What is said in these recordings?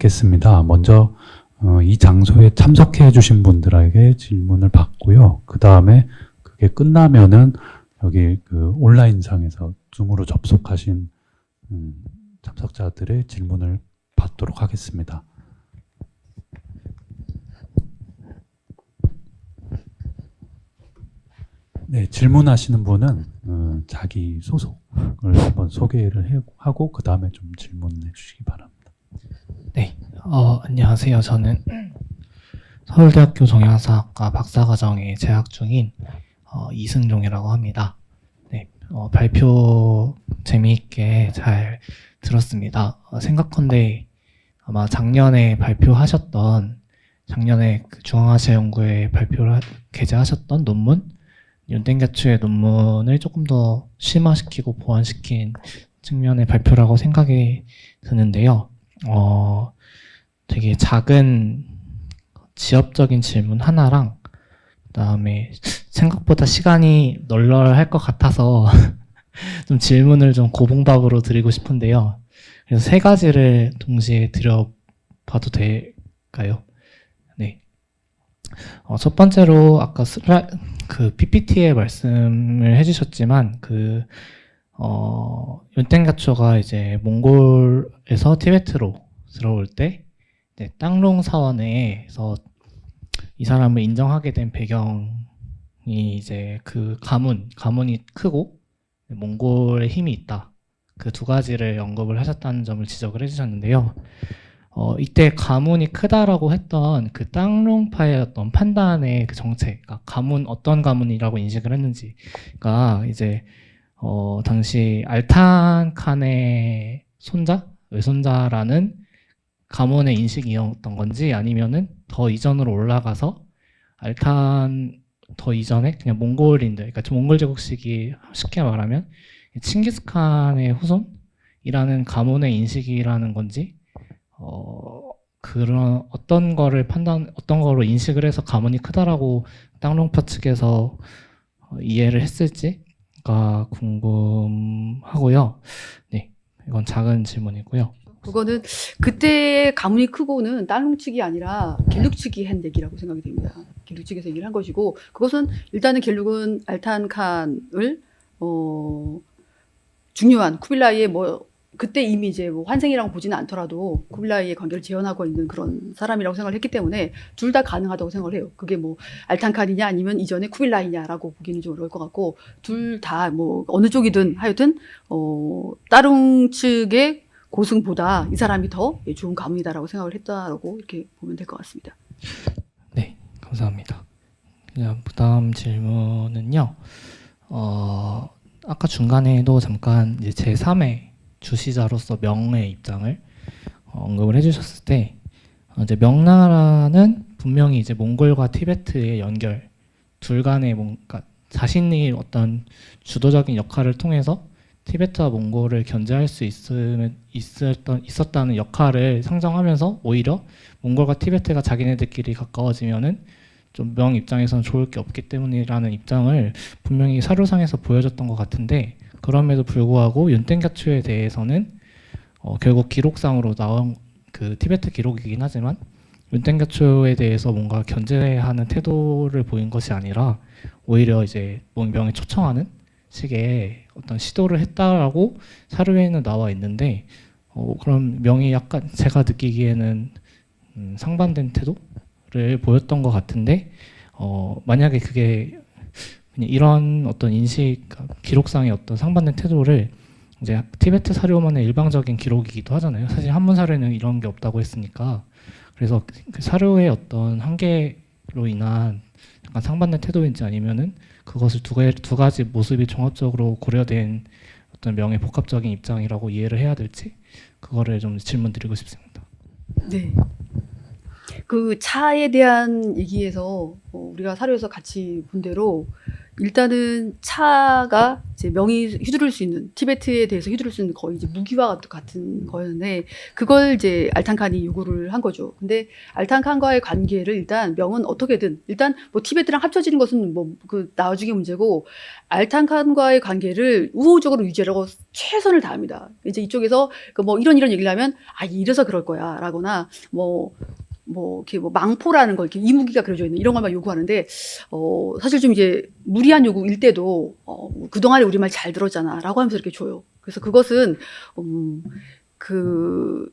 받겠습니다. 먼저 이 장소에 참석해 주신 분들에게 질문을 받고요. 그 다음에 그게 끝나면은 여기 그 온라인상에서 줌으로 접속하신 참석자들의 질문을 받도록 하겠습니다. 네, 질문하시는 분은 자기 소속을 한번 소개를 하고 그 다음에 좀 질문해 주시기 바랍니다. 네, 안녕하세요. 저는 서울대학교 정형외과학과 박사과정에 재학 중인 이승종이라고 합니다. 네, 발표 재미있게 잘 들었습니다. 생각컨대 아마 작년에 그 중앙아시아 연구회 게재하셨던 논문, 윤땡겨추의 논문을 조금 더 심화시키고 보완시킨 측면의 발표라고 생각이 드는데요. 되게 작은 지엽적인 질문 하나랑 그다음에 생각보다 시간이 널널할 것 같아서 좀 질문을 좀 고봉밥으로 드리고 싶은데요. 그래서 세 가지를 동시에 드려봐도 될까요? 네. 첫 번째로 아까 그 PPT에 말씀을 해주셨지만 윤땡가초가 이제 몽골에서 티베트로 들어올 때 땅롱 사원에서 이 사람을 인정하게 된 배경이 이제 그 가문이 크고 몽골의 힘이 있다. 그 두 가지를 언급을 하셨다는 점을 지적을 해주셨는데요. 이때 가문이 크다라고 했던 그 땅롱파의 어떤 판단의 그 정책, 그러니까 어떤 가문이라고 인식을 했는지가 이제 당시 알탄 칸의 외손자라는 가문의 인식이었던 건지 아니면은 더 이전으로 올라가서 더 이전에 그냥 몽골인들, 그러니까 몽골 제국시기 쉽게 말하면 칭기스칸의 후손이라는 가문의 인식이라는 건지 그런 어떤 거로 인식을 해서 가문이 크다라고 땅롱파 측에서 이해를 했을지가 궁금하고요. 네, 이건 작은 질문이고요. 그거는 그때의 가문이 크고는 땅롱 측이 아니라 갤룩 측이 한 얘기라고 생각이 됩니다. 갤룩 측에서 얘기를 한 것이고, 그것은 일단은 갤룩은 알탄 칸을 중요한 쿠빌라이의 그때 이미 이제 환생이라고 보지는 않더라도 쿠빌라이의 관계를 재현하고 있는 그런 사람이라고 생각을 했기 때문에 둘 다 가능하다고 생각을 해요. 그게 알탄 칸이냐 아니면 이전에 쿠빌라이냐라고 보기는 좀 어려울 것 같고, 둘 다 어느 쪽이든 하여튼 따릉 측의 고승보다 이 사람이 더 좋은 가문이다라고 생각을 했다라고 이렇게 보면 될 것 같습니다. 네, 감사합니다. 그다음 질문은요. 아까 중간에도 잠깐 이제 제3의 주시자로서 명의 입장을 언급을 해주셨을 때, 이제 명나라는 분명히 이제 몽골과 티베트의 연결, 둘 간의 뭔가 자신이 어떤 주도적인 역할을 통해서 티베트와 몽골을 견제할 수 있었다는 역할을 상정하면서 오히려 몽골과 티베트가 자기네들끼리 가까워지면은 좀 명 입장에서는 좋을 게 없기 때문이라는 입장을 분명히 사료상에서 보여줬던 것 같은데, 그럼에도 불구하고 윤땡겨추에 대해서는 결국 기록상으로 나온 그 티베트 기록이긴 하지만 윤땡겨추에 대해서 뭔가 견제하는 태도를 보인 것이 아니라 오히려 이제 명에 초청하는 식의 어떤 시도를 했다라고 사료에는 나와 있는데, 그럼 명이 약간 제가 느끼기에는 상반된 태도를 보였던 것 같은데, 만약에 그게 그냥 이런 어떤 기록상의 어떤 상반된 태도를 이제 티베트 사료만의 일방적인 기록이기도 하잖아요. 사실 한문 사료에는 이런 게 없다고 했으니까. 그래서 그 사료의 어떤 한계로 인한 약간 상반된 태도인지 아니면은 그것을 두 가지 모습이 종합적으로 고려된 어떤 명의 복합적인 입장이라고 이해를 해야 될지, 그거를 좀 질문 드리고 싶습니다. 네. 그 차에 대한 얘기에서 우리가 사료에서 같이 본 대로 일단은 차가 이제 명의 휘두를 수 있는 티베트에 대해서 휘두를 수 있는 거의 이제 무기와 같은 거였는데 그걸 이제 알탄칸이 요구를 한 거죠. 근데 알탄칸과의 관계를 일단 명은 어떻게든 일단 뭐 티베트랑 합쳐지는 것은 뭐 그 나중에 문제고 알탄칸과의 관계를 우호적으로 유지하려고 최선을 다합니다. 이제 이쪽에서 그 뭐 이런 얘기를 하면 아 이래서 그럴 거야라거나 이렇게 망포라는 걸 이렇게 이무기가 그려져 있는 이런 것만 요구하는데 사실 좀 이제 무리한 요구일 때도 그동안에 우리 말 잘 들었잖아라고 하면서 이렇게 줘요. 그래서 그것은 그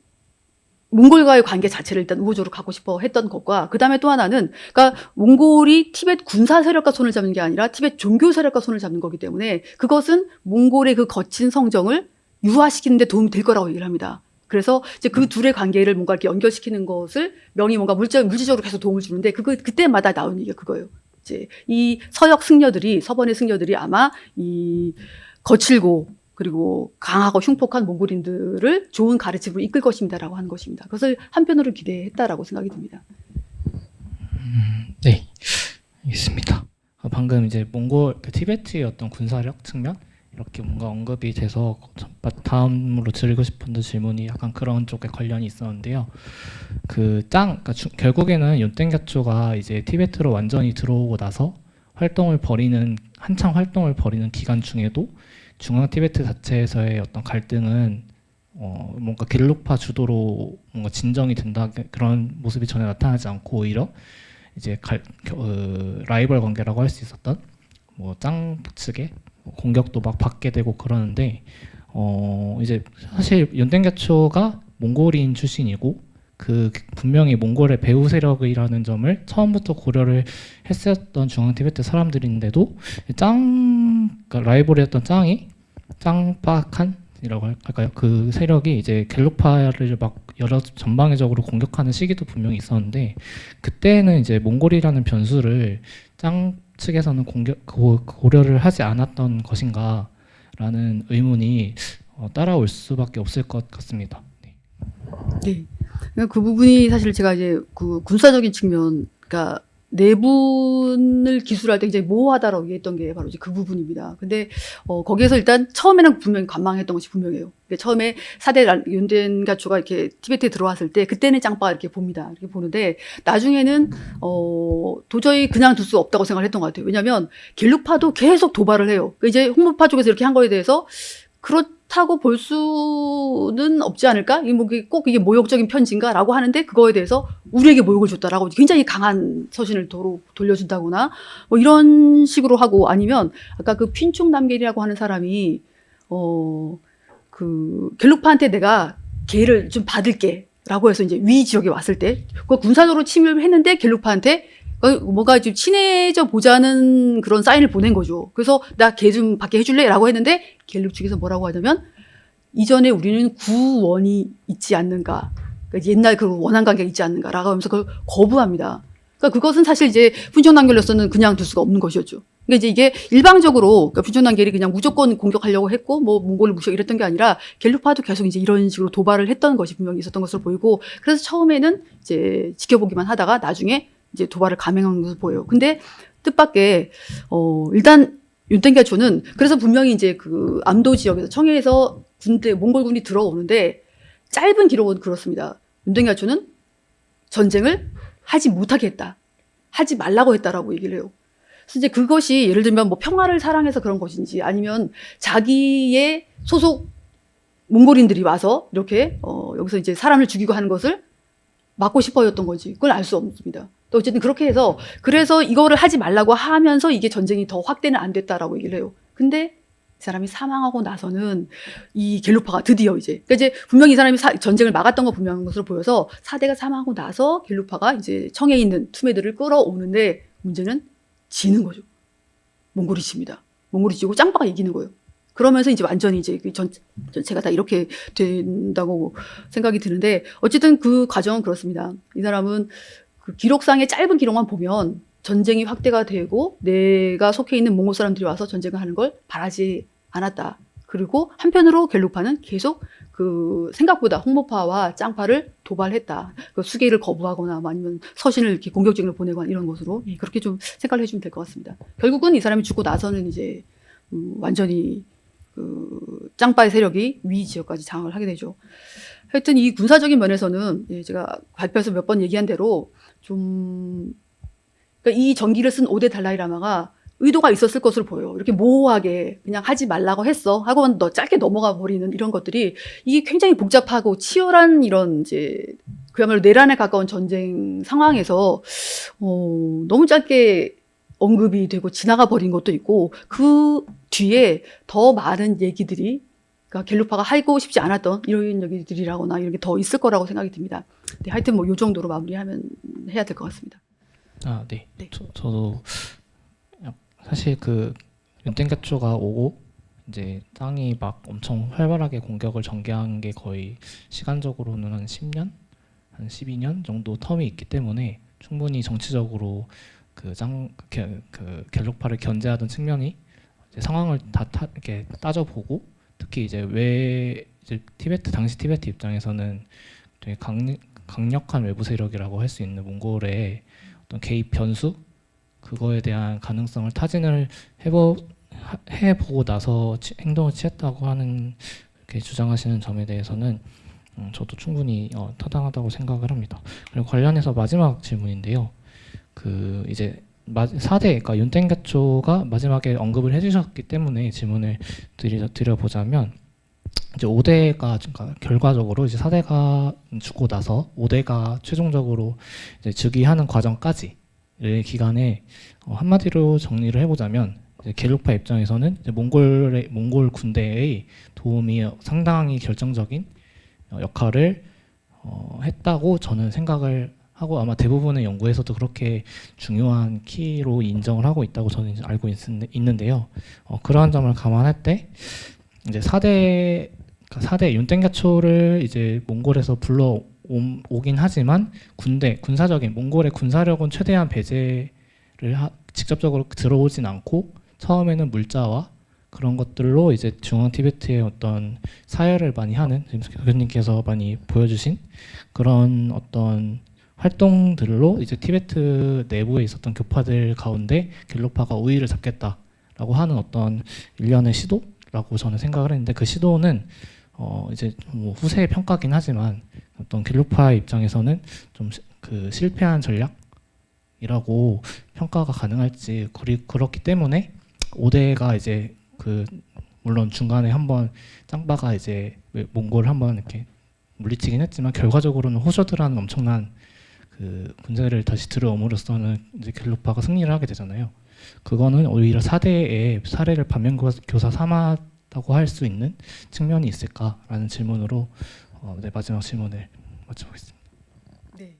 몽골과의 관계 자체를 일단 우호적으로 갖고 싶어 했던 것과 그다음에 또 하나는 그러니까 몽골이 티베트 군사 세력과 손을 잡는 게 아니라 티베트 종교 세력과 손을 잡는 거기 때문에 그것은 몽골의 그 거친 성정을 유화시키는 데 도움이 될 거라고 얘기를 합니다. 그래서 이제 그 둘의 관계를 뭔가 이렇게 연결시키는 것을 명이 뭔가 물질적으로 계속 도움을 주는데 그때마다 나오는 얘기가 그거예요. 이제 이 서번의 승려들이 아마 이 거칠고 그리고 강하고 흉폭한 몽골인들을 좋은 가르침으로 이끌 것입니다라고 하는 것입니다. 그것을 한편으로 기대했다라고 생각이 듭니다. 네, 알겠습니다. 방금 이제 몽골 티베트의 어떤 군사력 측면 이렇게 뭔가 언급이 돼서 다음으로 드리고 싶은 질문이 약간 그런 쪽에 관련이 있었는데요. 그러니까 결국에는 윤땡갸초가 이제 티베트로 완전히 들어오고 나서 한창 활동을 벌이는 기간 중에도 중앙 티베트 자체에서의 어떤 갈등은 뭔가 겔룩파 주도로 뭔가 진정이 된다 그런 모습이 전혀 나타나지 않고 오히려 이제 라이벌 관계라고 할 수 있었던 뭐 짱 측의 공격도 막 받게 되고 그러는데 이제 사실 윤땡갸초가 몽골인 출신이고 분명히 몽골의 배후 세력이라는 점을 처음부터 고려를 했었던 중앙 티베트 사람들인데도 그러니까 라이벌이었던 짱파칸이라고 할까요? 그 세력이 이제 겔룩파를 막 여러 전방위적으로 공격하는 시기도 분명히 있었는데 그때는 이제 몽골이라는 변수를 짱 측에서는 고려를 하지 않았던 것인가라는 의문이 따라올 수밖에 없을 것 같습니다. 네. 그 부분이 사실 제가 이제 그 군사적인 측면, 그러니까 내분을 기술할 때 굉장히 모호하다라고 얘기했던 게 바로 이제 그 부분입니다. 근데 거기에서 일단 처음에는 분명히 관망했던 것이 분명해요. 처음에 4대 윤땡갸초가 이렇게 티베트에 들어왔을 때 그때는 짱빠가 이렇게 봅니다. 이렇게 보는데 나중에는 도저히 그냥 둘 수 없다고 생각을 했던 것 같아요. 왜냐하면 겔룩파도 계속 도발을 해요. 이제 홍무파 쪽에서 이렇게 한 거에 대해서 그렇다고 볼 수는 없지 않을까? 꼭 이게 모욕적인 편지인가라고 하는데 그거에 대해서 우리에게 모욕을 줬다라고 굉장히 강한 서신을 돌려준다거나 뭐 이런 식으로 하고 아니면 아까 그 핀충남겔이라고 하는 사람이 그 겔룩파한테 내가 개를 좀 받을게라고 해서 이제 위 지역에 왔을 때 그 군사적으로 침입을 했는데 겔룩파한테 뭔가 좀 친해져 보자는 그런 사인을 보낸 거죠. 그래서 나 개 좀 받게 해줄래라고 했는데 겔룩 측에서 뭐라고 하냐면 이전에 우리는 구원이 있지 않는가, 그러니까 옛날 그 원한 관계가 있지 않는가라고 하면서 그걸 거부합니다. 그러니까 그것은 사실 이제 푼촌남겔로서는 그냥 둘 수가 없는 것이었죠. 그러니까 이제 이게 일방적으로 그러니까 푼촌남겔이 그냥 무조건 공격하려고 했고 뭐 몽골을 무시하고 이랬던 게 아니라 겔룩파도 계속 이제 이런 식으로 도발을 했던 것이 분명히 있었던 것으로 보이고 그래서 처음에는 이제 지켜보기만 하다가 나중에 이제 도발을 감행한 것으로 보여요. 근데 뜻밖의 일단 윤땡갸초는 그래서 분명히 이제 그 암도 지역에서 청해에서 몽골군이 들어오는데 짧은 기록은 그렇습니다. 윤땡갸초는 전쟁을 하지 못하게 했다. 하지 말라고 했다라고 얘기를 해요. 그래서 이제 그것이 예를 들면 뭐 평화를 사랑해서 그런 것인지 아니면 자기의 소속 몽골인들이 와서 이렇게 여기서 이제 사람을 죽이고 하는 것을 막고 싶어였던 건지 그걸 알 수 없습니다. 또 어쨌든 그렇게 해서 그래서 이거를 하지 말라고 하면서 이게 전쟁이 더 확대는 안 됐다라고 얘기를 해요. 근데 이 사람이 사망하고 나서는 이 겔룩파가 드디어 그러니까 이제 분명히 이 사람이 전쟁을 막았던 거 분명한 것으로 보여서 4대가 사망하고 나서 겔룩파가 이제 청해에 있는 투메들을 끌어오는데 문제는 지는 거죠. 몽골이 집니다. 몽골이 지고 짱빠가 이기는 거예요. 그러면서 이제 완전히 이제 전체가 다 이렇게 된다고 생각이 드는데 어쨌든 그 과정은 그렇습니다. 이 사람은 그 기록상의 짧은 기록만 보면 전쟁이 확대가 되고 내가 속해 있는 몽골 사람들이 와서 전쟁을 하는 걸 바라지 않았다. 그리고 한편으로 갤루파는 계속 그 생각보다 홍모파와 짱파를 도발했다. 그 수계를 거부하거나 뭐 아니면 서신을 이렇게 공격증을 보내거나 이런 것으로 그렇게 좀 생각을 해주면 될 것 같습니다. 결국은 이 사람이 죽고 나서는 이제 완전히 그 짱파의 세력이 위 지역까지 장악을 하게 되죠. 하여튼 이 군사적인 면에서는 제가 발표에서 몇 번 얘기한 대로 좀 그러니까 이 전기를 쓴 5대 달라이라마가 의도가 있었을 것으로 보여요. 이렇게 모호하게 그냥 하지 말라고 했어 하고 너 짧게 넘어가 버리는 이런 것들이 이게 굉장히 복잡하고 치열한 이런 이제 그야말로 내란에 가까운 전쟁 상황에서 너무 짧게 언급이 되고 지나가 버린 것도 있고 그 뒤에 더 많은 얘기들이 그러니까 갤루파가 하고 싶지 않았던 이런 얘기들이라거나 이런 게 더 있을 거라고 생각이 듭니다. 네, 하여튼 뭐 이 정도로 마무리하면 해야 될 것 같습니다. 아, 네. 네. 저도 사실 그 윤땡가초가 오고 이제 땅이 막 엄청 활발하게 공격을 전개한 게 거의 시간적으로는 한 10년, 한 12년 정도 텀이 있기 때문에 충분히 정치적으로 그 갤루파를 견제하던 측면이 이제 상황을 이렇게 따져보고 특히 이제 왜 이제 당시 티베트 입장에서는 되게 강력한 외부 세력이라고 할 수 있는 몽골의 어떤 개입 변수 그거에 대한 가능성을 타진을 해보고 나서 행동을 취했다고 하는 이렇게 주장하시는 점에 대해서는 저도 충분히 타당하다고 생각을 합니다. 그리고 관련해서 마지막 질문인데요. 그 이제 4대, 그러니까 윤땡가초가 마지막에 언급을 해주셨기 때문에 질문을 드려보자면 이제 5대가 그러니까 결과적으로 이제 4대가 죽고 나서 5대가 최종적으로 이제 즉위하는 과정까지의 기간에 한마디로 정리를 해보자면 이제 갤루파 입장에서는 이제 몽골 군대의 도움이 상당히 결정적인 역할을 했다고 저는 생각을 하고 아마 대부분의 연구에서도 그렇게 중요한 키로 인정을 하고 있다고 저는 이제 알고 있는데요. 그러한 점을 감안할 때 이제 4대 윤땡가초를 이제 몽골에서 불러오긴 하지만 군사적인 몽골의 군사력은 최대한 배제를 직접적으로 들어오진 않고 처음에는 물자와 그런 것들로 이제 중앙 티베트의 어떤 사열을 많이 하는 지금 교수님께서 많이 보여주신 그런 어떤 활동들로 이제 티베트 내부에 있었던 교파들 가운데 갤루파가 우위를 잡겠다라고 하는 어떤 일련의 시도라고 저는 생각을 했는데 그 시도는 이제 뭐 후세의 평가긴 하지만 어떤 갤루파 입장에서는 좀 그 실패한 전략이라고 평가가 가능할지 그렇기 때문에 5대가 이제 그 물론 중간에 한번 짱바가 이제 몽골을 한번 이렇게 물리치긴 했지만 결과적으로는 호셔드라는 엄청난 그 문제를 다시 들어옴으로써는 이제 갤루파가 승리를 하게 되잖아요. 그거는 오히려 4대의 사례를 반면교사 삼았다고 할 수 있는 측면이 있을까라는 질문으로 네, 마지막 질문을 마쳐보겠습니다. 네.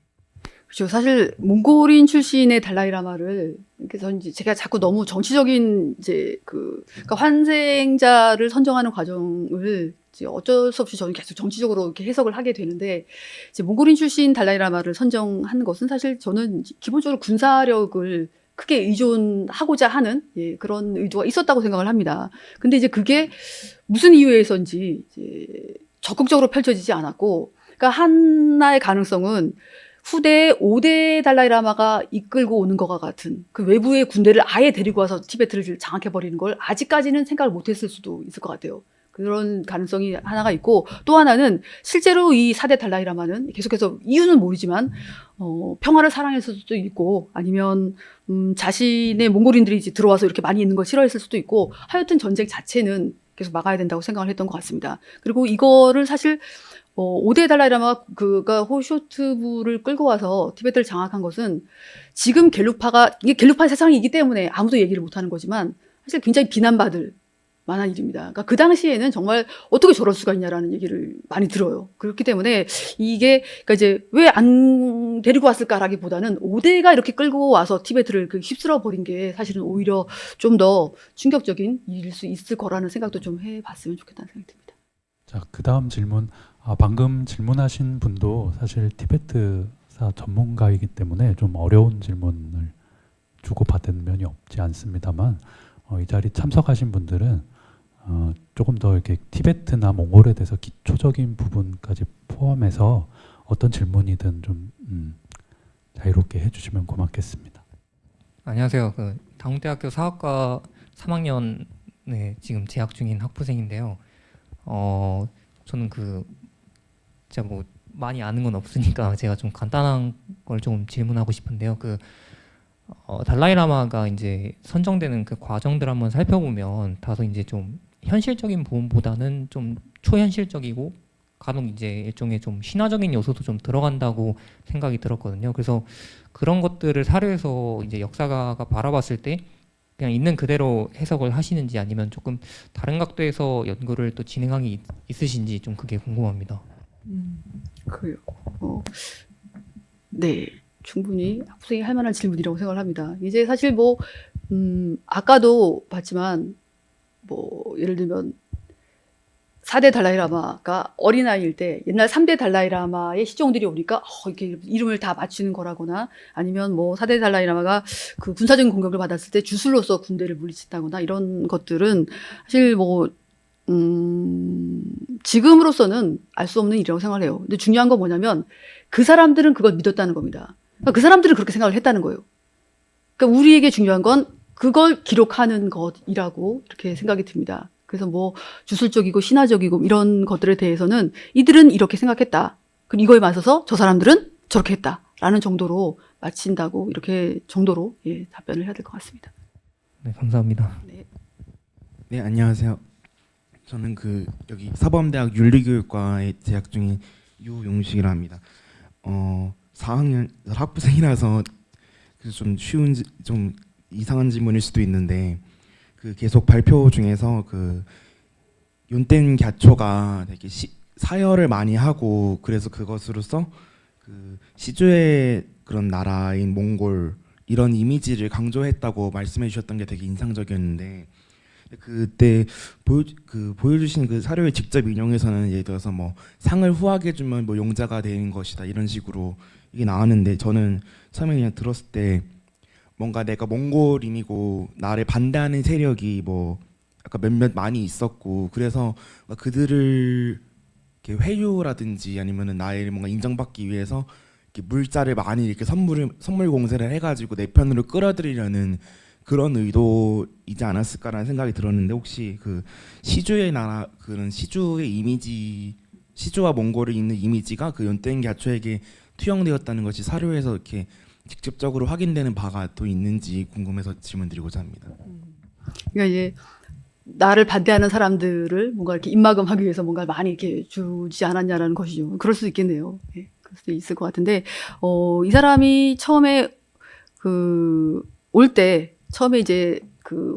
그렇죠. 사실 몽골인 출신의 달라이라마를 그래서 이제 제가 자꾸 너무 정치적인 이제 그러니까 환생자를 선정하는 과정을 이제 어쩔 수 없이 저는 계속 정치적으로 이렇게 해석을 하게 되는데 이제 몽골인 출신 달라이라마를 선정하는 것은 사실 저는 기본적으로 군사력을 크게 의존하고자 하는 그런 의도가 있었다고 생각을 합니다. 근데 이제 그게 무슨 이유에서인지 이제 적극적으로 펼쳐지지 않았고, 그러니까 하나의 가능성은 후대에 5대 달라이라마가 이끌고 오는 것과 같은 그 외부의 군대를 아예 데리고 와서 티베트를 장악해버리는 걸 아직까지는 생각을 못했을 수도 있을 것 같아요. 그런 가능성이 하나가 있고 또 하나는 실제로 이 4대 달라이라마는 계속해서 이유는 모르지만 평화를 사랑했을 수도 있고 아니면 자신의 몽골인들이 이제 들어와서 이렇게 많이 있는 걸 싫어했을 수도 있고 하여튼 전쟁 자체는 계속 막아야 된다고 생각을 했던 것 같습니다. 그리고 이거를 사실 5대 달라이라마가 그가 호쇼트부를 끌고 와서 티베트를 장악한 것은 지금 이게 갤루파 세상이기 때문에 아무도 얘기를 못하는 거지만 사실 굉장히 비난받을 만한 일입니다. 그러니까 그 당시에는 정말 어떻게 저럴 수가 있냐라는 얘기를 많이 들어요. 그렇기 때문에 이게 그러니까 이제 왜 안 데리고 왔을까라기보다는 5대가 이렇게 끌고 와서 티베트를 휩쓸어 버린 게 사실은 오히려 좀 더 충격적인 일일 수 있을 거라는 생각도 좀 해봤으면 좋겠다는 생각이 듭니다. 자, 그 다음 질문. 방금 질문하신 분도 사실 티베트사 전문가이기 때문에 좀 어려운 질문을 주고받은 면이 없지 않습니다만 이 자리 참석하신 분들은 조금 더 이렇게 티베트나 몽골에 대해서 기초적인 부분까지 포함해서 어떤 질문이든 좀 자유롭게 해주시면 고맙겠습니다. 안녕하세요. 그 당국대학교 사학과 3학년에 지금 재학 중인 학부생인데요. 저는 제가 뭐 많이 아는 건 없으니까 제가 좀 간단한 걸 좀 질문하고 싶은데요. 달라이라마가 이제 선정되는 그 과정들 한번 살펴보면 다소 이제 좀 현실적인 부분보다는 좀 초현실적이고 간혹 이제 일종의 좀 신화적인 요소도 좀 들어간다고 생각이 들었거든요. 그래서 그런 것들을 사료에서 이제 역사가가 바라봤을 때 그냥 있는 그대로 해석을 하시는지 아니면 조금 다른 각도에서 연구를 또 진행하기 있으신지 좀 그게 궁금합니다. 그래요. 네, 충분히 학부생이 할 만한 질문이라고 생각을 합니다. 이제 사실 뭐 아까도 봤지만 뭐 예를 들면 4대 달라이라마가 어린아이일 때 옛날 3대 달라이라마의 시종들이 오니까 이렇게 이름을 다 맞추는 거라거나 아니면 뭐 4대 달라이라마가 그 군사적인 공격을 받았을 때 주술로서 군대를 물리친다거나 이런 것들은 사실 뭐 지금으로서는 알 수 없는 일이라고 생각을 해요. 근데 중요한 건 뭐냐면 그 사람들은 그걸 믿었다는 겁니다. 그러니까 그 사람들은 그렇게 생각을 했다는 거예요. 그러니까 우리에게 중요한 건 그걸 기록하는 것이라고 이렇게 생각이 듭니다. 그래서 뭐 주술적이고 신화적이고 이런 것들에 대해서는 이들은 이렇게 생각했다. 그리고 이거에 맞서서 저 사람들은 저렇게 했다라는 정도로 마친다고 이렇게 정도로 답변을 해야 될 것 같습니다. 네, 감사합니다. 네. 네, 안녕하세요. 저는 여기 사범대학 윤리교육과에 재학 중인 유용식이라 합니다. 4학년 학부생이라서 좀 좀 이상한 질문일 수도 있는데 계속 발표 중에서 윤땐 갸초가 되게 사열을 많이 하고 그래서 그것으로서 시주의 그런 나라인 몽골 이런 이미지를 강조했다고 말씀해 주셨던 게 되게 인상적이었는데 그때 보여주신 그 사료에 직접 인용해서는 예를 들어서 뭐 상을 후하게 주면 뭐 용자가 되는 것이다 이런 식으로 이게 나왔는데 저는 처음에 그냥 들었을 때 뭔가 내가 몽골인이고 나를 반대하는 세력이 뭐 약간 몇몇 많이 있었고 그래서 그들을 이렇게 회유라든지 아니면은 나를 뭔가 인정받기 위해서 이렇게 물자를 많이 이렇게 선물 공세를 해가지고 내 편으로 끌어들이려는 그런 의도이지 않았을까라는 생각이 들었는데 혹시 시주의 나라 그런 시주의 이미지 시주와 몽골이 있는 이미지가 윤땐 갸초에게 투영되었다는 것이 사료에서 이렇게 직접적으로 확인되는 바가 또 있는지 궁금해서 질문드리고자 합니다. 그러니까 이제 나를 반대하는 사람들을 뭔가 이렇게 입막음하기 위해서 뭔가 많이 이렇게 주지 않았냐라는 것이죠. 그럴 수도 있겠네요. 그럴 수도 있을 것 같은데, 이 사람이 처음에 올 때 처음에 이제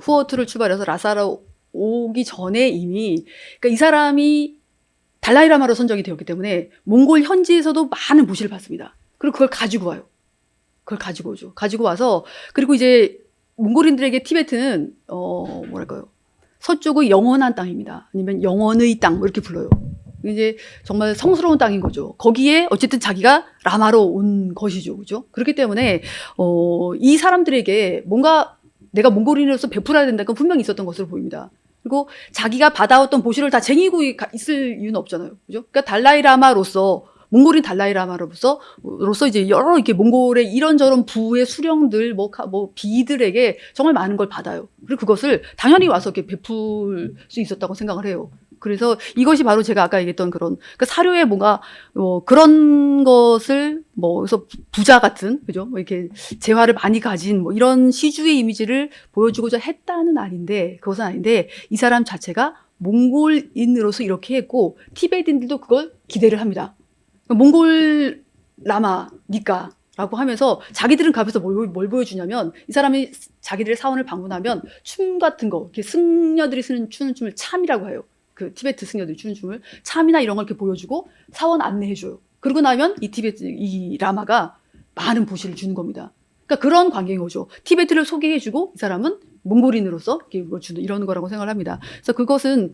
후어투를 출발해서 라사로 오기 전에 이미 그러니까 이 사람이 달라이라마로 선정이 되었기 때문에 몽골 현지에서도 많은 무시를 받습니다. 그리고 그걸 가지고 와요. 그걸 가지고 오죠. 가지고 와서 그리고 이제 몽골인들에게 티베트는 뭐랄까요? 서쪽의 영원한 땅입니다. 아니면 영원의 땅 뭐 이렇게 불러요. 이제 정말 성스러운 땅인 거죠. 거기에 어쨌든 자기가 라마로 온 것이죠. 그죠? 그렇기 때문에 이 사람들에게 뭔가 내가 몽골인으로서 베풀어야 된다는 건 분명히 있었던 것으로 보입니다. 그리고 자기가 받아왔던 보시를 다 쟁이고 있을 이유는 없잖아요. 그죠? 그러니까 달라이라마로서 몽골인 달라이라마로서 이제 여러 이렇게 몽골의 이런저런 부의 수령들 뭐 비들에게 정말 많은 걸 받아요. 그리고 그것을 당연히 와서 이렇게 베풀 수 있었다고 생각을 해요. 그래서 이것이 바로 제가 아까 얘기했던 그런 사료에 뭔가 그런 것을 그래서 부자 같은 그죠? 이렇게 재화를 많이 가진 이런 시주의 이미지를 보여주고자 했다는 아닌데 그것은 아닌데 이 사람 자체가 몽골인으로서 이렇게 했고 티베트인들도 그걸 기대를 합니다. 몽골 라마니까라고 하면서 자기들은 가면서 뭘 보여주냐면 이 사람이 자기들의 사원을 방문하면 춤 같은 거 이렇게 승려들이 추는 춤을 참이라고 해요. 티베트 승려들이 추는 춤을 참이나 이런 걸 이렇게 보여주고 사원 안내해줘요. 그러고 나면 이 라마가 많은 보시를 주는 겁니다. 그러니까 그런 관계인 거죠. 티베트를 소개해주고 이 사람은 몽골인으로서 이걸 주는 이런 거라고 생각을 합니다. 그래서 그것은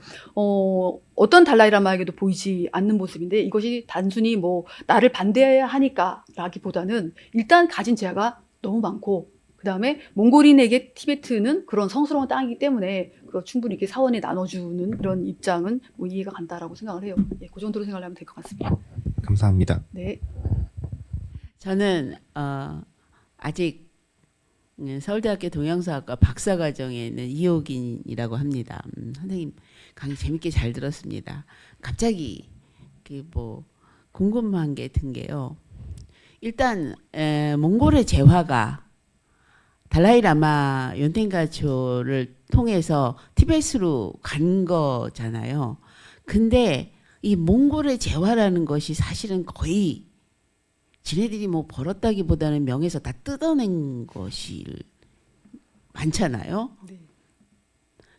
어떤 달라이라마에게도 보이지 않는 모습인데 이것이 단순히 나를 반대하니까라기보다는 일단 가진 재화가 너무 많고 그 다음에 몽골인에게 티베트는 그런 성스러운 땅이기 때문에 그거 충분히 이렇게 사원에 나눠주는 이런 입장은 뭐 이해가 간다라고 생각을 해요. 예, 그 정도로 생각하면 될 것 같습니다. 감사합니다. 네. 저는 아직 서울대학교 동양사학과 박사과정에 있는 이호긴이라고 합니다. 선생님 강의 재밌게 잘 들었습니다. 갑자기 뭐 궁금한 게 든 게요. 일단 몽골의 재화가 달라이라마 연텐가초를 통해서 티베트로 간 거잖아요. 근데 이 몽골의 재화라는 것이 사실은 거의 지네들이 뭐 벌었다기보다는 명에서 다 뜯어낸 것이 많잖아요. 네.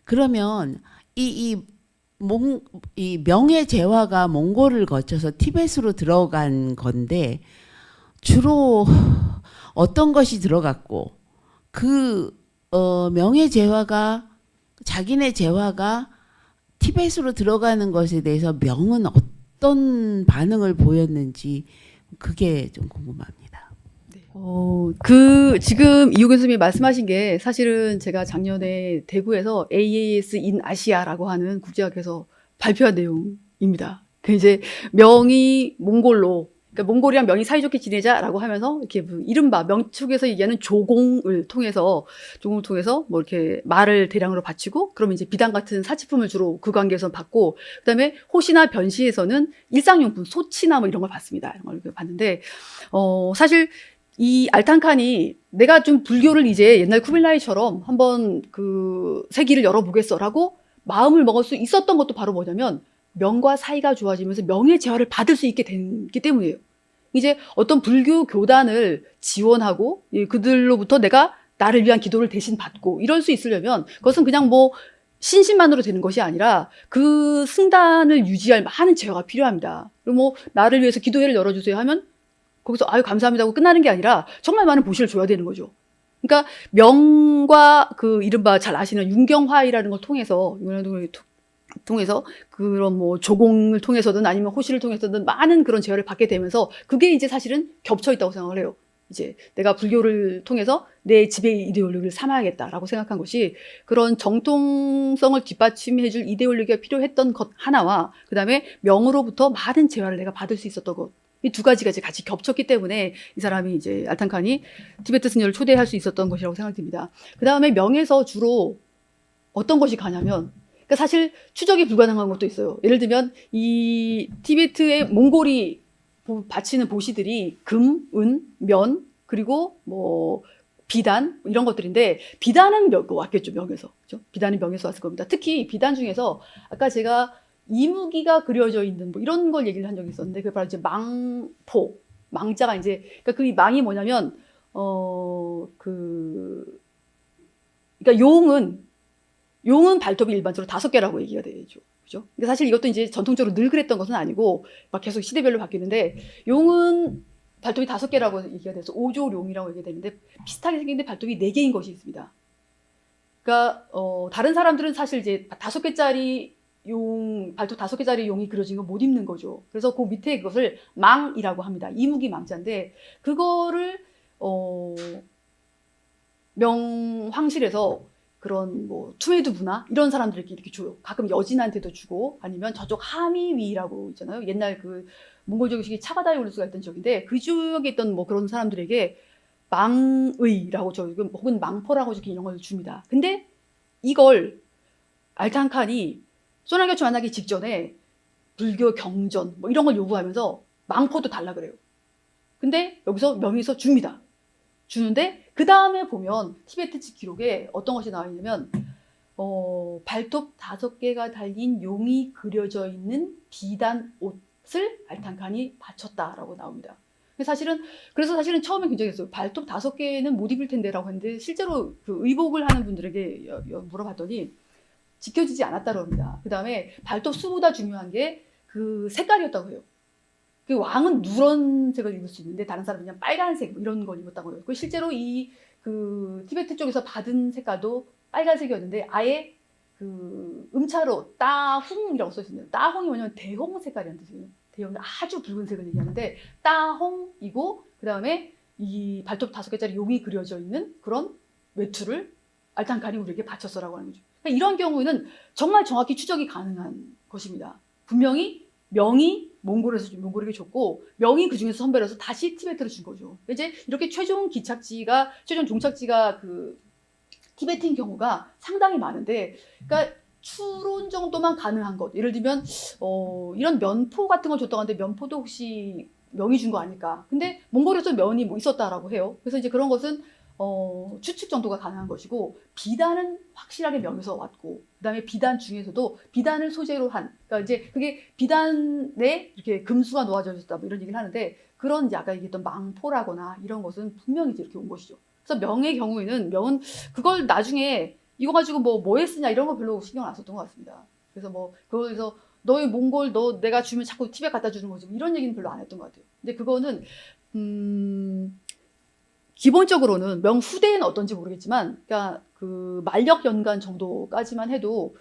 그러면 이 명의 재화가 몽골을 거쳐서 티베트로 들어간 건데 주로 어떤 것이 들어갔고 그 명의 재화가 자기네 재화가 티베트로 들어가는 것에 대해서 명은 어떤 반응을 보였는지 그게 좀 궁금합니다. 지금 이호근 선생님이 말씀하신 게 사실은 제가 작년에 대구에서 AAS in 아시아라고 하는 국제학회에서 발표한 내용입니다. 그 이제 명이 몽골로, 그러니까 몽골이랑 명이 사이좋게 지내자라고 하면서 이렇게 이른바 명축에서 얘기하는 조공을 통해서 뭐 이렇게 말을 대량으로 바치고 그러면 이제 비단 같은 사치품을 주로 그 관계에서 받고 그다음에 호시나 변시에서는 일상용품, 소치나 뭐 이런 걸 받습니다. 이런 걸 봤는데 사실 이 알탄칸이 내가 좀 불교를 이제 옛날 쿠빌라이처럼 한번 그 세기를 열어보겠어라고 마음을 먹을 수 있었던 것도 바로 뭐냐면 명과 사이가 좋아지면서 명의 재화를 받을 수 있게 됐기 때문이에요. 이제 어떤 불교 교단을 지원하고 그들로부터 내가 나를 위한 기도를 대신 받고 이럴 수 있으려면 그것은 그냥 뭐 신심만으로 되는 것이 아니라 그 승단을 유지할 많은 재화가 필요합니다. 그리고 뭐 나를 위해서 기도회를 열어주세요 하면 거기서 아유 감사합니다 하고 끝나는 게 아니라 정말 많은 보시를 줘야 되는 거죠. 그러니까 명과 그 이른바 잘 아시는 윤경화이라는 걸 통해서 그런 뭐 조공을 통해서든 아니면 호시를 통해서든 많은 그런 재화를 받게 되면서 그게 이제 사실은 겹쳐 있다고 생각을 해요. 이제 내가 불교를 통해서 내 지배 이데올로기를 삼아야겠다라고 생각한 것이 그런 정통성을 뒷받침해줄 이데올로기가 필요했던 것 하나와 그 다음에 명으로부터 많은 재화를 내가 받을 수 있었던 것. 이 두 가지가 이제 같이 겹쳤기 때문에 이 사람이 이제 알탄칸이 티베트 스녀를 초대할 수 있었던 것이라고 생각됩니다. 그 다음에 명에서 주로 어떤 것이 가냐면 그러니까 사실 추적이 불가능한 것도 있어요. 예를 들면 이 티베트의 몽골이 바치는 보시들이 금, 은, 면 그리고 뭐 비단 이런 것들인데 비단은 왔겠죠 명에서. 그렇죠? 비단은 명에서 왔을 겁니다. 특히 비단 중에서 아까 제가 이무기가 그려져 있는 뭐 이런 걸 얘기를 한 적이 있었는데 그게 바로 이제 망포, 망자가 이제 그러니까 그 망이 뭐냐면 그러니까 용은 발톱이 일반적으로 5개라고 얘기가 되죠. 그죠? 근데 사실 이것도 이제 전통적으로 늘 그랬던 것은 아니고 막 계속 시대별로 바뀌는데 용은 발톱이 5개라고 얘기가 돼서 오조룡이라고 얘기가 되는데 비슷하게 생긴데 발톱이 4개인 것이 있습니다. 그러니까 다른 사람들은 사실 이제 5개짜리 발톱 5개짜리 용이 그려진 거 못 입는 거죠. 그래서 그 밑에 그것을 망이라고 합니다. 이무기 망자인데 그거를 명황실에서 그런 뭐 투메두부나 이런 사람들에게 이렇게 줘요. 가끔 여진한테도 주고 아니면 저쪽 하미위라고 있잖아요. 옛날 그 몽골 조직이 차가다이 올 수가 있던 지역인데 그 지역에 있던 뭐 그런 사람들에게 망의라고 혹은 망포라고 이렇게 이런 걸 줍니다. 근데 이걸 알탄칸이 소나교추 만나기 직전에 불교 경전 뭐 이런 걸 요구하면서 망포도 달라 그래요. 근데 여기서 명의서 줍니다. 주는데 그 다음에 보면 티베트 측 기록에 어떤 것이 나와 있냐면 발톱 5개가 달린 용이 그려져 있는 비단 옷을 알탄칸이 바쳤다라고 나옵니다. 그래서 사실은 처음에 굉장했어요. 발톱 5개는 못 입을 텐데라고 했는데 실제로 그 의복을 하는 분들에게 물어봤더니 지켜지지 않았다고 합니다. 그 다음에 발톱 수보다 중요한 게 그 색깔이었다고 해요. 그 왕은 누런색을 입을 수 있는데 다른 사람은 그냥 빨간색 이런 걸 입었다고 해요. 실제로 그 티베트 쪽에서 받은 색깔도 빨간색이었는데 아예 그 음차로 따홍이라고 써 있습니다. 따홍이 뭐냐면 대홍 색깔이라는 뜻이에요. 대홍 아주 붉은 색을 얘기하는데 따홍이고 그 다음에 이 발톱 5개짜리 용이 그려져 있는 그런 외투를 알탕칸이 우리에게 바쳤어라고 하는 거죠. 그러니까 이런 경우에는 정말 정확히 추적이 가능한 것입니다. 분명히 명이 몽골에게 줬고 명이 그 중에서 선별해서 다시 티베트로 준 거죠. 이제 이렇게 최종 종착지가 그 티베트인 경우가 상당히 많은데, 그러니까 추론 정도만 가능한 것. 예를 들면 이런 면포 같은 걸 줬다고 하는데 면포도 혹시 명이 준 거 아닐까? 근데 몽골에서 면이 뭐 있었다라고 해요. 그래서 이제 그런 것은 추측 정도가 가능한 것이고, 비단은 확실하게 명에서 왔고, 그다음에 비단 중에서도 비단을 소재로 한, 그러니까 이제 그게 비단에 이렇게 금수가 놓아져 있었다 뭐 이런 얘기를 하는데, 그런 이제 아까 얘기했던 망포라거나 이런 것은 분명히 이제 이렇게 온 것이죠. 그래서 명의 경우에는 명은 그걸 나중에 이거 가지고 뭐에 쓰냐 이런 거 별로 신경 안 썼던 것 같습니다. 그래서 뭐 그거에서 너희 몽골 내가 주면 자꾸 티베트 갖다 주는 거지 뭐 이런 얘기는 별로 안 했던 것 같아요. 근데 그거는 기본적으로는 명 후대에는 어떤지 모르겠지만, 그러니까 그 만력 연간 정도까지만 해도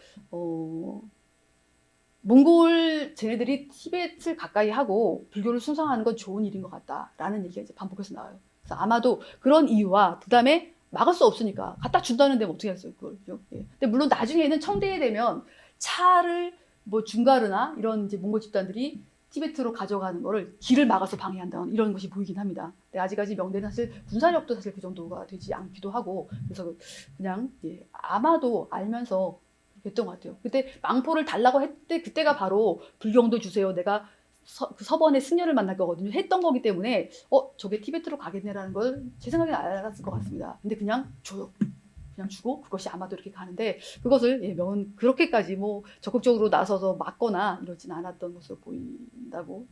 몽골 쟤네들이 티베트를 가까이 하고 불교를 숭상하는 건 좋은 일인 것 같다라는 얘기가 이제 반복해서 나와요. 그래서 아마도 그런 이유와 그다음에 막을 수 없으니까 갖다 준다는데 뭐 어떻게 했어요 그걸. 예. 근데 물론 나중에는 청대에 되면 차를 뭐 중가르나 이런 이제 몽골 집단들이 티베트로 가져가는 거를 길을 막아서 방해한다는 이런 것이 보이긴 합니다. 근데 아직까지 명대는 사실 군사력도 사실 그 정도가 되지 않기도 하고, 그래서 그냥 아마도 알면서 했던 것 같아요. 그때 망포를 달라고 했대, 그때가 바로 불경도 주세요. 내가 그 서번의 승려를 만날 거거든요. 했던 거기 때문에 저게 티베트로 가겠네라는 걸 제 생각에는 알았을 것 같습니다. 근데 그냥 줘요. 그냥 주고 그것이 아마도 이렇게 가는데, 그것을 명은 그렇게까지 뭐 적극적으로 나서서 막거나 이러진 않았던 것으로 보인다고,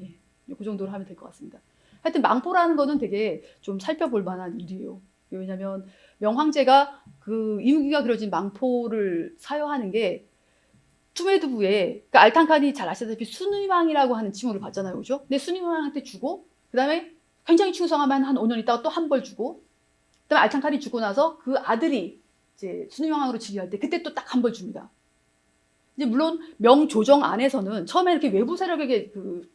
그 정도로 하면 될 것 같습니다. 하여튼 망포라는 거는 되게 좀 살펴볼 만한 일이에요. 왜냐하면 명황제가 그 이무기가 그려진 망포를 사용하는 게 투메드부에, 그러니까 알탕칸이 잘 아시다시피 순위왕이라고 하는 칭호를 받잖아요, 그죠? 근데 순위왕한테 주고, 그 다음에 굉장히 충성하면 한 5년 있다가 또 한 벌 주고, 그 다음에 알탕칸이 죽고 나서 그 아들이 이제 순위왕으로 즉위할 때 그때 또 딱 한 벌 줍니다. 이제 물론 명 조정 안에서는 처음에 이렇게 외부 세력에게 그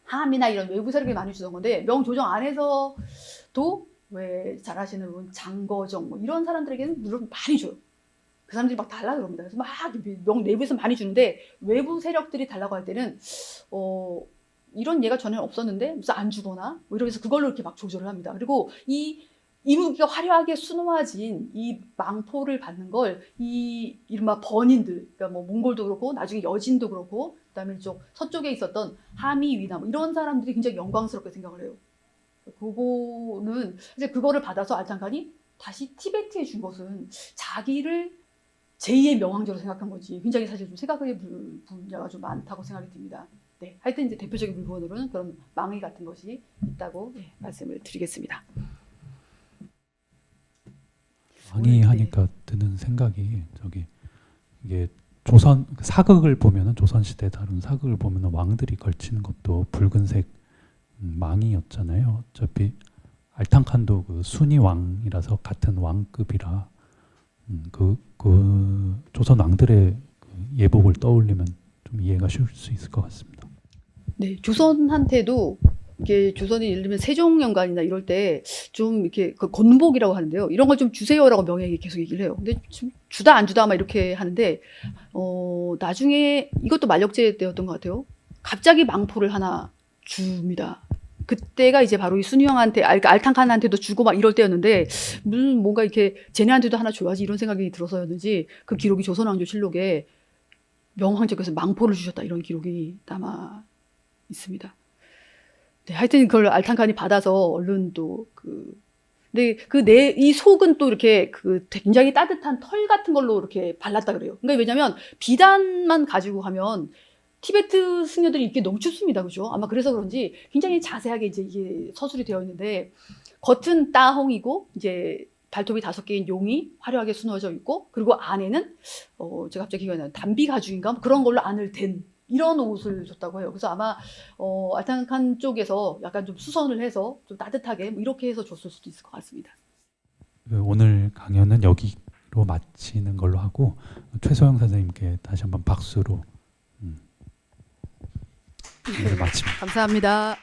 함이나 이런 외부 세력에 많이 주던 건데, 명 조정 안에서도 왜 잘 아시는 분 장거정 뭐 이런 사람들에게는 물론 많이 줘요. 그 사람들이 막 달라 그럽니다. 그래서 막 명 내부에서 많이 주는데, 외부 세력들이 달라고 할 때는 이런 예가 전에는 없었는데 무슨 안 주거나 뭐 이러면서 그걸로 이렇게 막 조절을 합니다. 그리고 이 무기가 화려하게 수놓아진 이 망포를 받는 걸 이 이른바 번인들, 그러니까 뭐 몽골도 그렇고 나중에 여진도 그렇고 그다음에 이쪽 서쪽에 있었던 하미 위나 뭐 이런 사람들이 굉장히 영광스럽게 생각을 해요. 그거는 이제 그거를 받아서 알탕칸이 다시 티베트에 준 것은 자기를 제2의 명왕제로 생각한 거지, 굉장히 사실 좀 생각의 분야가 좀 많다고 생각이 듭니다. 네, 하여튼 이제 대표적인 물건으로는 그런 망의 같은 것이 있다고 말씀을 드리겠습니다. 왕이 하니까 드는 생각이, 이게 조선 사극을 보면은, 조선 시대 다룬 사극을 보면은 왕들이 걸치는 것도 붉은색 망이었잖아요. 어차피 알탕칸도 그 순위 왕이라서 같은 왕급이라 그 조선 왕들의 그 예복을 떠올리면 좀 이해가 쉬울 수 있을 것 같습니다. 네, 조선한테도 이게 조선이 예를 들면 세종연간이나 이럴 때 좀 이렇게 그 건복이라고 하는데요. 이런 걸 좀 주세요라고 명예에게 계속 얘기를 해요. 근데 좀 주다 안 주다 막 이렇게 하는데 나중에 이것도 만력제 때였던 것 같아요. 갑자기 망포를 하나 줍니다. 그때가 이제 바로 이 순위왕한테 알탕칸한테도 주고 막 이럴 때였는데, 무슨 뭔가 이렇게 쟤네한테도 하나 줘야지 이런 생각이 들어서였는지 그 기록이 조선왕조실록에 명황제께서 망포를 주셨다 이런 기록이 남아 있습니다. 네, 하여튼 그걸 알탕칸이 받아서 얼른 또 근데 이 속은 또 이렇게 굉장히 따뜻한 털 같은 걸로 이렇게 발랐다 그래요. 그러니까 왜냐면 비단만 가지고 하면 티베트 승려들이 입기 너무 춥습니다. 그죠? 아마 그래서 그런지 굉장히 자세하게 이제 이게 서술이 되어 있는데, 겉은 따홍이고 이제 발톱이 5개인 용이 화려하게 수놓아져 있고, 그리고 안에는 제가 갑자기 기억이 나요. 담비 가죽인가 그런 걸로 안을 댄 이런 옷을 줬다고 해요. 그래서 아마 알탕칸 쪽에서 약간 좀 수선을 해서 좀 따뜻하게 뭐 이렇게 해서 줬을 수도 있을 것 같습니다. 오늘 강연은 여기로 마치는 걸로 하고, 최소영 선생님께 다시 한번 박수로 마칩니다. 감사합니다.